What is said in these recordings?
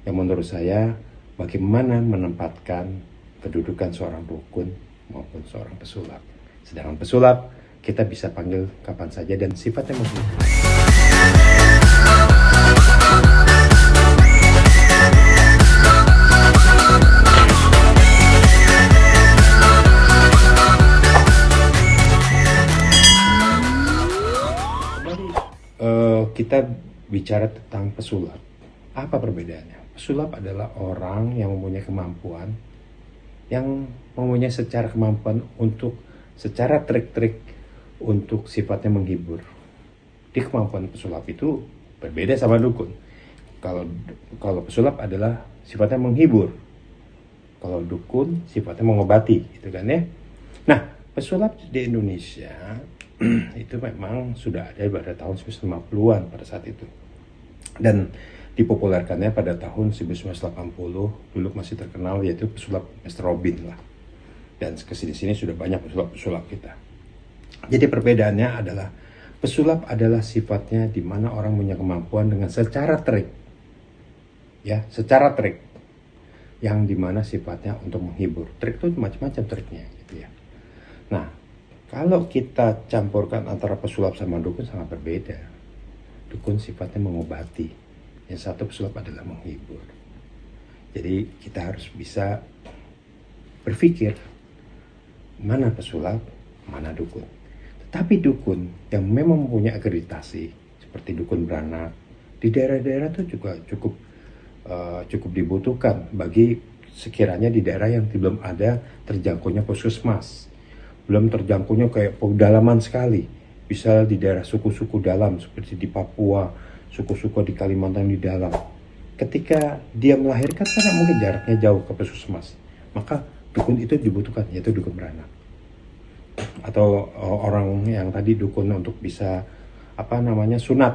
yang menurut saya bagaimana menempatkan kedudukan seorang dukun maupun seorang pesulap. Sedangkan pesulap kita bisa panggil kapan saja dan sifatnya menghibur. Kita bicara tentang pesulap. Apa perbedaannya? Pesulap adalah orang yang mempunyai kemampuan, yang mempunyai kemampuan untuk secara trik-trik untuk sifatnya menghibur. Di kemampuan pesulap itu berbeda sama dukun. Kalau pesulap adalah sifatnya menghibur. Kalau dukun sifatnya mengobati, gitu kan ya. Nah, pesulap di Indonesia itu memang sudah ada pada tahun 1950-an pada saat itu. Dan dipopulerkannya pada tahun 1980, dulu masih terkenal yaitu pesulap Mr. Robin lah. Dan kesini-sini sudah banyak pesulap-pesulap kita. Jadi perbedaannya adalah pesulap adalah sifatnya di mana orang punya kemampuan dengan secara trik. Ya, secara trik. Yang dimana sifatnya untuk menghibur. Trik itu macam-macam triknya gitu ya. Nah, kalau kita campurkan antara pesulap sama dukun sangat berbeda. Dukun sifatnya mengobati. Yang satu pesulap adalah menghibur. Jadi kita harus bisa berpikir mana pesulap, mana dukun. Tetapi dukun yang memang mempunyai akreditasi seperti dukun beranak di daerah-daerah itu juga cukup dibutuhkan bagi sekiranya di daerah yang belum ada terjangkaunya puskesmas. Belum terjangkaunya kayak pedalaman sekali. Bisa di daerah suku-suku dalam seperti di Papua, suku-suku di Kalimantan di dalam. Ketika dia melahirkan karena mungkin jaraknya jauh ke puskesmas, maka dukun itu dibutuhkan, yaitu dukun beranak. Atau orang yang tadi dukun untuk bisa sunat,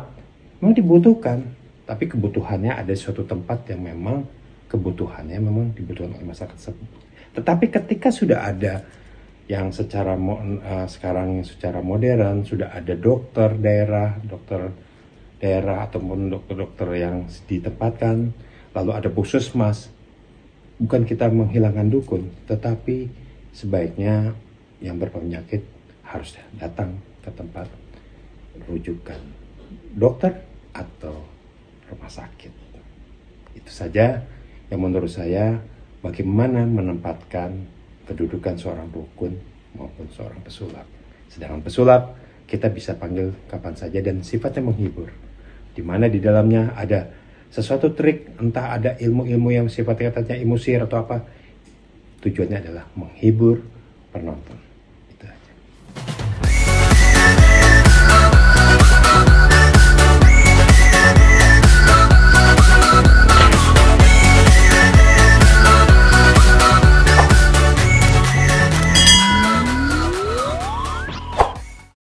memang dibutuhkan. Tapi kebutuhannya ada di suatu tempat yang memang kebutuhannya memang dibutuhkan oleh masyarakat tersebut. Tetapi ketika sudah ada yang sekarang secara modern, sudah ada dokter daerah ataupun dokter-dokter yang ditempatkan, lalu ada puskesmas. Bukan kita menghilangkan dukun, tetapi sebaiknya yang berpenyakit harus datang ke tempat rujukan dokter atau rumah sakit. Itu saja yang menurut saya bagaimana menempatkan kedudukan seorang dukun maupun seorang pesulap. Sedangkan pesulap kita bisa panggil kapan saja dan sifatnya menghibur. Di mana di dalamnya ada sesuatu trik, entah ada ilmu-ilmu yang sifatnya katanya ilmu sihir atau apa. Tujuannya adalah menghibur penonton.